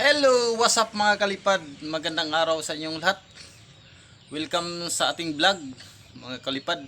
Hello! What's up mga kalipad? Magandang araw sa inyong lahat. Welcome sa ating vlog mga kalipad,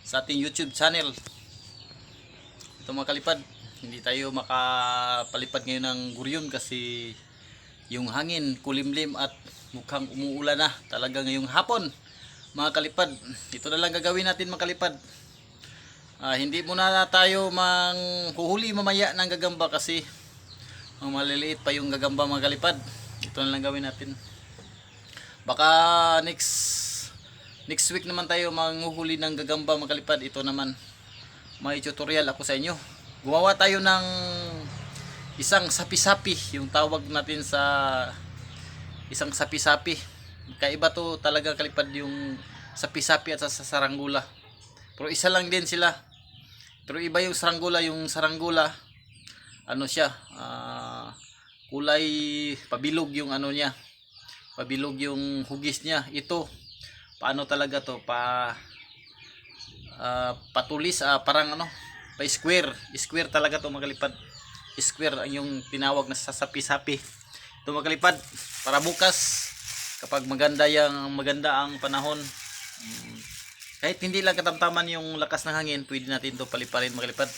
sa ating YouTube channel. Ito mga kalipad, hindi tayo makapalipad ngayon ng Guryon kasi yung hangin kulimlim at mukhang umuulan na talaga ngayong hapon. Mga kalipad, ito na lang gagawin natin mga kalipad. Hindi muna tayo manghuhuli mamaya ng gagamba kasi maliliit pa yung gagamba mga kalipad. Ito na lang gawin natin. Baka next week naman tayo manghuhuli ng gagamba mga kalipad. Ito naman may tutorial ako sa inyo. Gumawa tayo ng isang sapi-sapi, yung tawag natin sa isang sapi-sapi. Kaiba to talaga kalipad yung sapi-sapi at sa saranggula. Pero isa lang din sila. Pero iba yung saranggula ano siya, kulay pabilog yung ano niya, pabilog yung hugis niya. Ito paano talaga to, patulis, parang ano, pa square talaga to magalipad. Square ang yung tinawag na sasapi-sapi ito magalipad. Para bukas kapag maganda ang panahon, kahit hindi lang katamtaman yung lakas ng hangin, pwede natin to paliparin magalipad,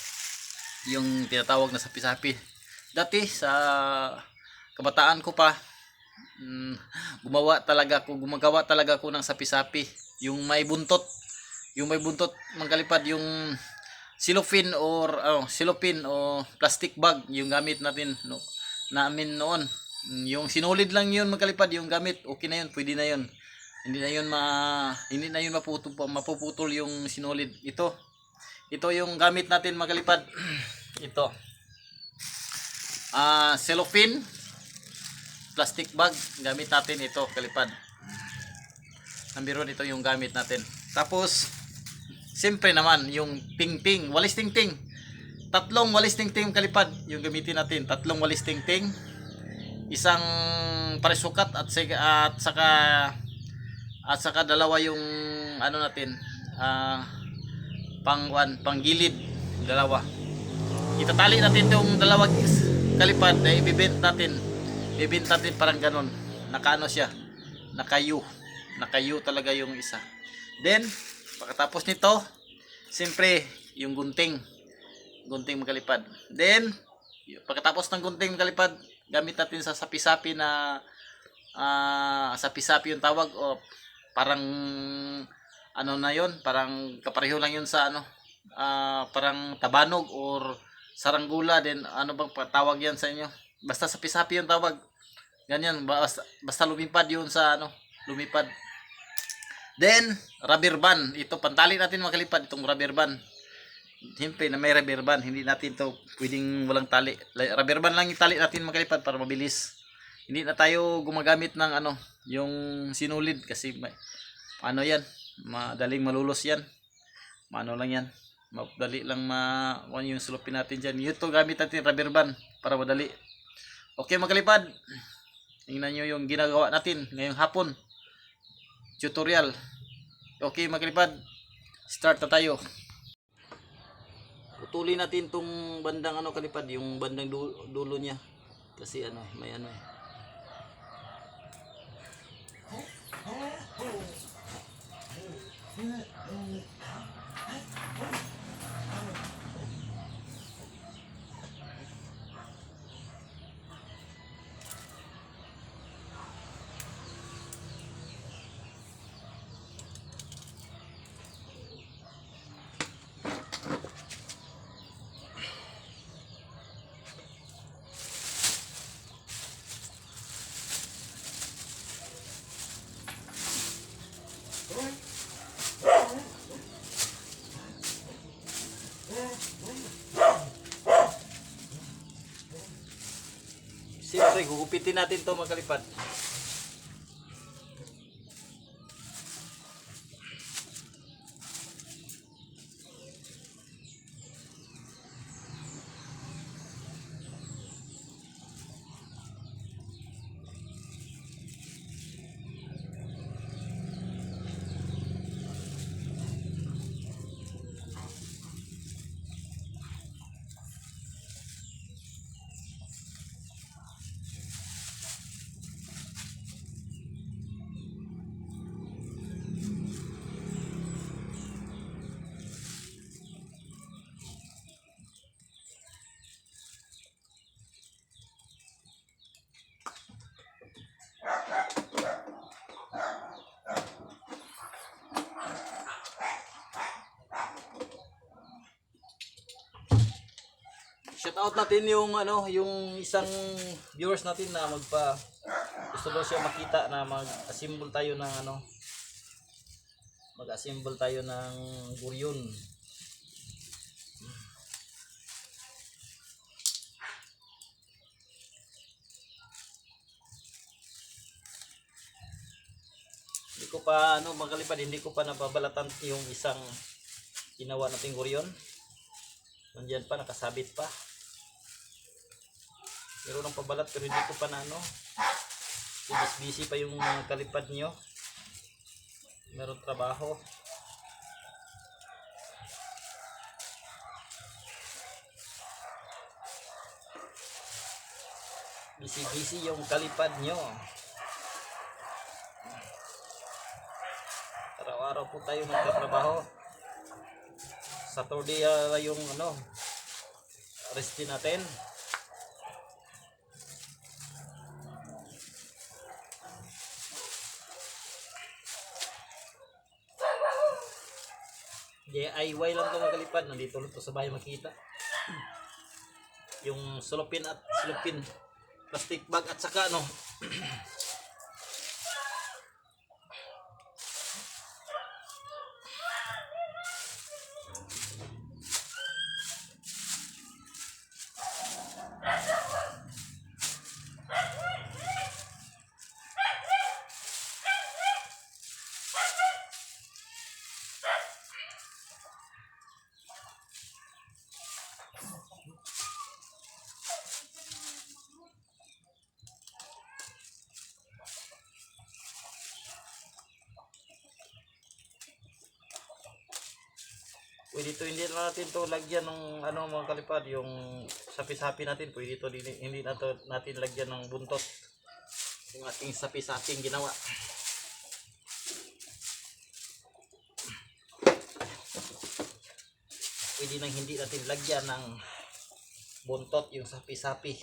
yung tinatawag na sapi-sapi. Dati sa kabataan ko pa, gumagawa talaga ako ng sapi-sapi, yung may buntot mangkalipad, yung cellophane o plastic bag yung gamit natin namin noon. Yung sinulid lang yun magkalipad, yung gamit, okay na yun, pwede na yun. Hindi na yun mapuputol yung sinulid. Ito yung gamit natin magalipad. Ito cellophane plastic bag gamit natin, ito kalipad. Number 1, ito yung gamit natin. Tapos siyempre naman yung tingting, walis tingting, tatlong walis tingting kalipad yung gamitin natin. Tatlong walis tingting, isang parisukat at saka dalawa yung ano natin, panggilid, dalawa. Itatali natin itong dalawang kalipad na ibibent natin parang ganon, nakaano siya, nakayu talaga yung isa. Then pagkatapos nito, siyempre yung gunting magalipad. Then pagkatapos ng gunting magalipad, gamit natin sa sapi-sapi na sapi-sapi yung tawag, o parang ano na yon, parang kapareho lang yun sa ano, parang tabanog or saranggula din, ano bang tawag yan sa inyo, basta sapi-sapi yung tawag, ganyan, basta lumipad yun sa ano, lumipad. Then rubber band, ito pantali natin makalipad, itong rubber band. Siyempre na may rubber band, hindi natin to pwedeng walang tali, rubber band lang yung tali natin makalipad para mabilis. Hindi na tayo gumagamit ng ano, yung sinulid kasi ano yan, madaling malulos yan, ano lang yan, madali lang yung sulupin natin dyan. Ito gamit natin rubber band para madali. Okay magalipad, tingnan nyo yung ginagawa natin ngayong hapon, tutorial. Okay magalipad, start na tayo. Putulin natin tong bandang ano kalipad, yung bandang dulo niya kasi ano, may ano siyempre gugupitin natin to magalipad. out natin yung ano, yung isang viewers natin na gusto daw siya makita na mag-assemble tayo ng ano, mag-assemble tayo ng guryon. Hindi ko pa ano, magalipad, hindi ko pa nababalatan yung isang ginawa nating guryon. Nandiyan pa, nakasabit pa. Meron ng pabalat pero hindi ko pa na ano. Busy pa yung kalipad nyo. Meron trabaho. Busy yung kalipad nyo. Araw-araw po tayo magtatrabaho. Saturday yung ano, rest din natin. DIY lang ito magalipad. Nandito lang ito sa bahay makita. Yung sulupin plastic bag at saka ano pwede ito, hindi na natin to lagyan ng ano mga kalipad, yung sapi-sapi natin, pwede ito hindi natin lagyan ng buntot yung ating sapi-saping ginawa. Pwede nang hindi natin lagyan ng buntot yung sapi-sapi.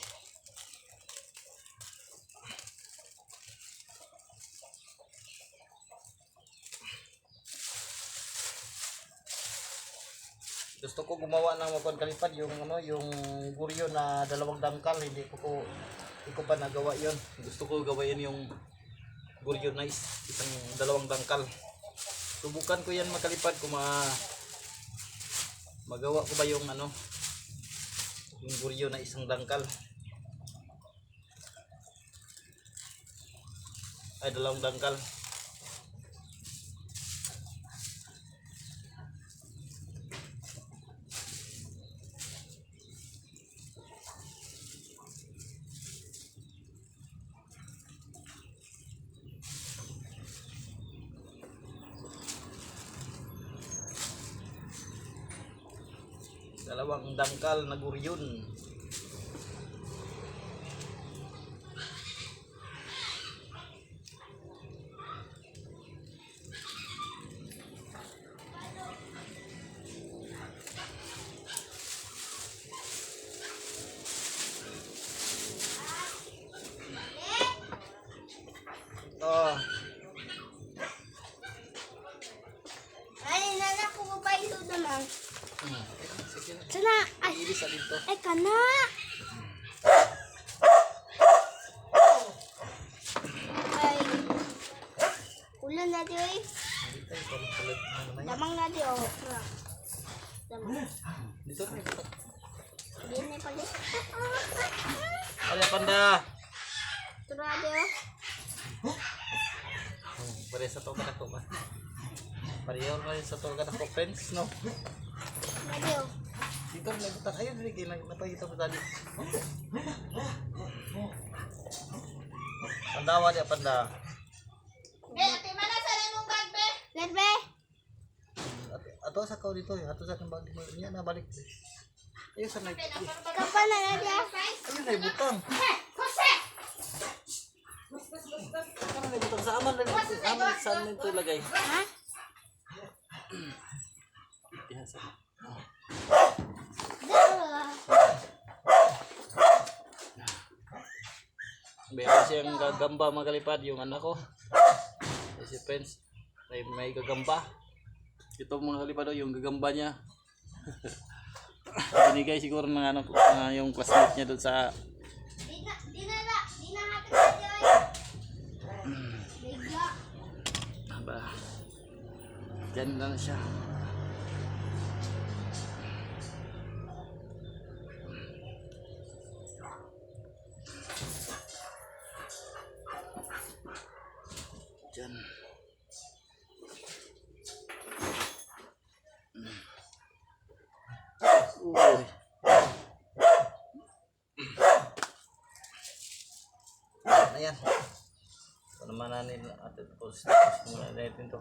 Gusto ko gumawa ng mga kalipad yung ano, yung guryo na 2 dangkal, hindi ko pa nagawa 'yon. Gusto ko gawain yung guryo na isang 2 dangkal. Subukan ko 'yan makalipad kung magawa ko ba yung ano, yung guryo na 1 dangkal. Ay 2 dangkal. Dalawang dangkal na guryon. Ay, nanak ko ba ito naman? Sana, ay, ay kana. Ay, ulan na di oy. Damang na di oh. Damang. Dito rin. Dini pala. Ala panda. Tura di oh. Pare sa to ka ba? Pareho rin sa to ka friends, no? Na di oh. Dito rin nabutan. Ayun, rin napagita mo tadi. Pandawa dia panda. Ate, mana sa imong bag be? Lerbe. Ato sa kau dito, ato sa kang bag dito. Niya na balik. Ayun sa Kapan na dia? ayun na butang. Ano na butang sa aman saan nito lagay? Ha? Biasa. Meron siyang gagamba magalipad yung anak ko. Si friends, may gagamba. Ito mga kalipad yung gagamba niya. binigay siguro ng ano, yung classmate niya doon sa Di na hati na Joy. Bigla. aba. Diyan lang siya. Diyan. Uy. Ayan. Ito naman natin atin post muna natin to.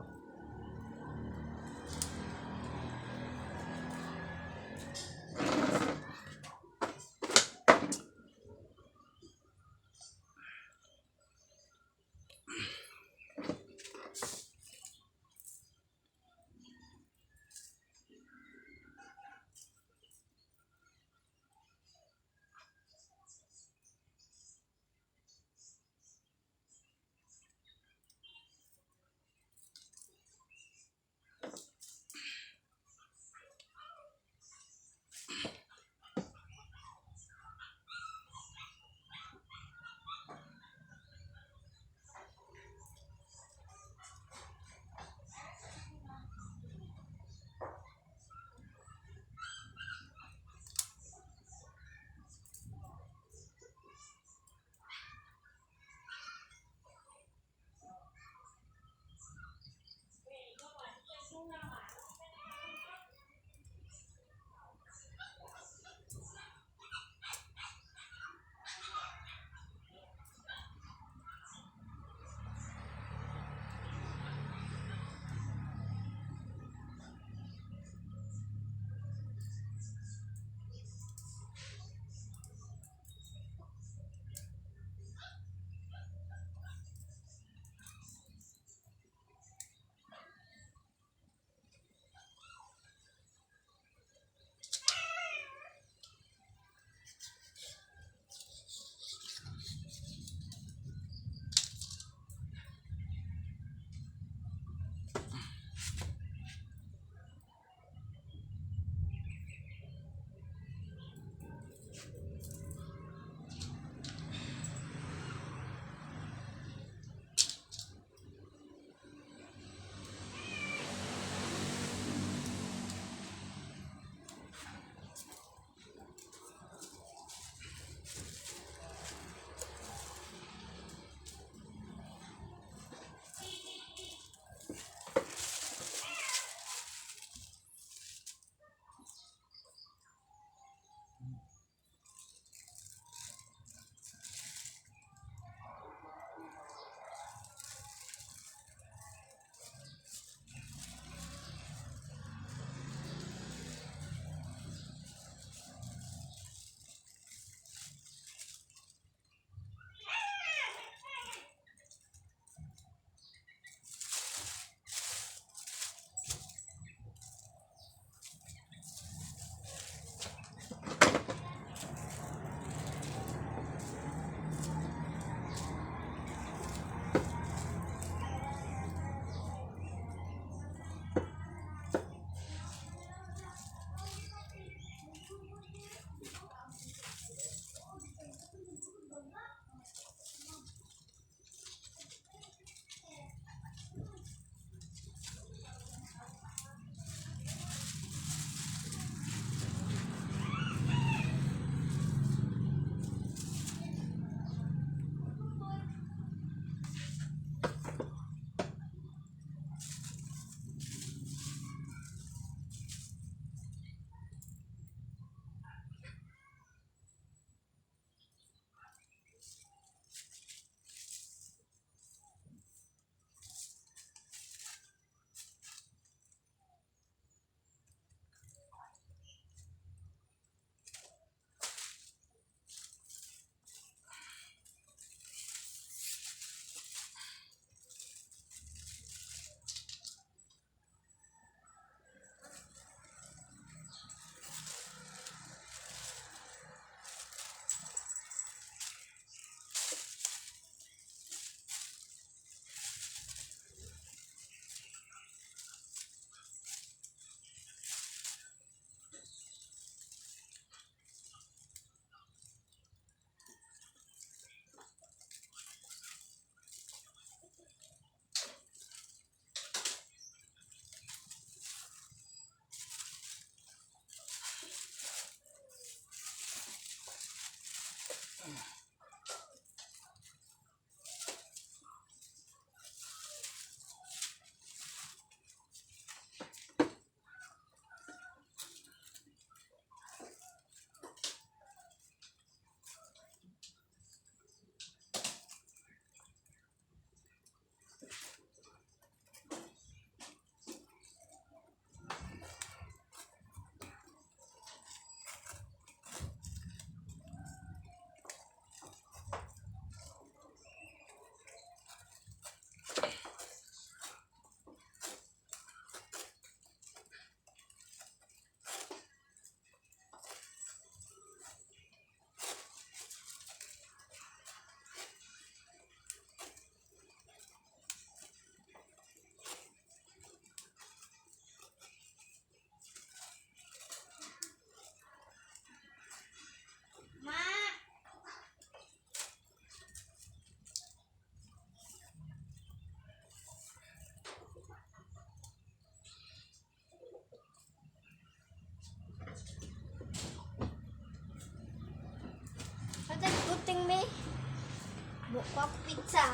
Buka pizza.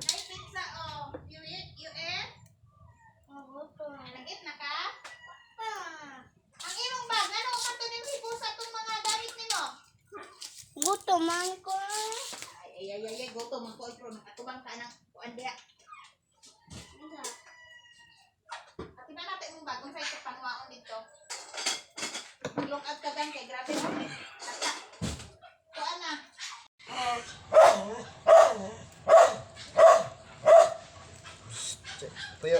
Ay, pizza, oh. You eat? You eat? Nag-eat na ka? Ang imong bag, ano man to ning hipo sa itong mga gamit nimo? Gusto man ko. Ay, goto man ko. Pero nakatubang ka ng kuan diha. At iba natin imong bag, kung sa'yo ito panuwaon dito. Look out ka gan kay grabe mo. Ata. Kuan na. Tuyo.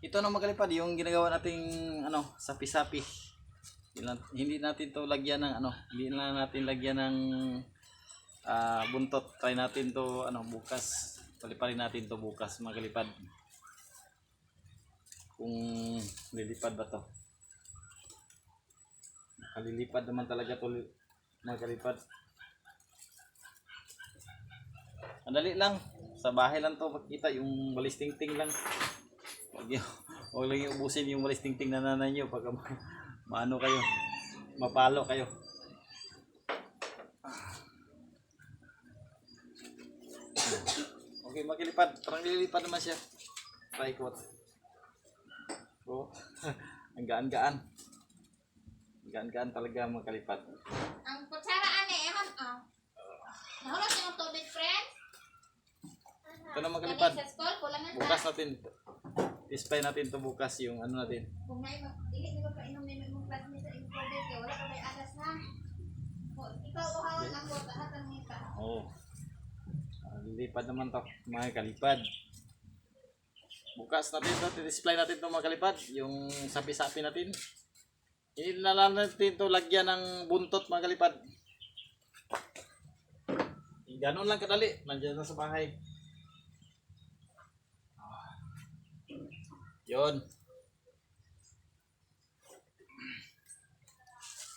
Ito na magalipad yung ginagawa nating ano, sapi-sapi. Hindi natin to lagyan ng ano, hindi na natin lagyan ng buntot. Try natin to ano bukas. Paliparin natin to bukas magalipad. Kung lilipad ba to. Kalilipad naman talaga to magalipad. Madali lang. Sa bahay lang to makita yung balis ting-ting lang. Huwag lang yung ubusin yung walis tingting na nanay nyo pagka maano kayo, mapalo kayo. Okay, magilipad. Parang lilipad naman siya. Try ko. Oh, ang gaan-gaan. Gaan-gaan talaga makalipad. Ang kutsara ane, eman, oh. Nahulog yung tubig, friend? Ito na makalipad. Sa school, kulangan Bukas ka. natin. Display natin to bukas yung ano natin. Kung may dili mo pa inom nimo imong classmate sa imong tubig, kaya wala ka may alas na. Ikaw uhawan ang ko tahatan mo ka. Oo. Lilipad naman to. Mga kalipad. Bukas natin to. Display natin to mga kalipad. Yung sapi-sapi natin. Hindi na lang natin to lagyan ng buntot mga kalipad. Ganon lang kadali. Nandiyan na sa bahay. Yun.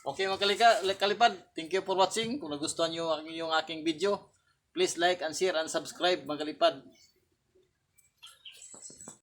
Okay mga kalipad. Thank you for watching. Kung nagustuhan nyo yung aking video, please like and share and subscribe mga kalipad.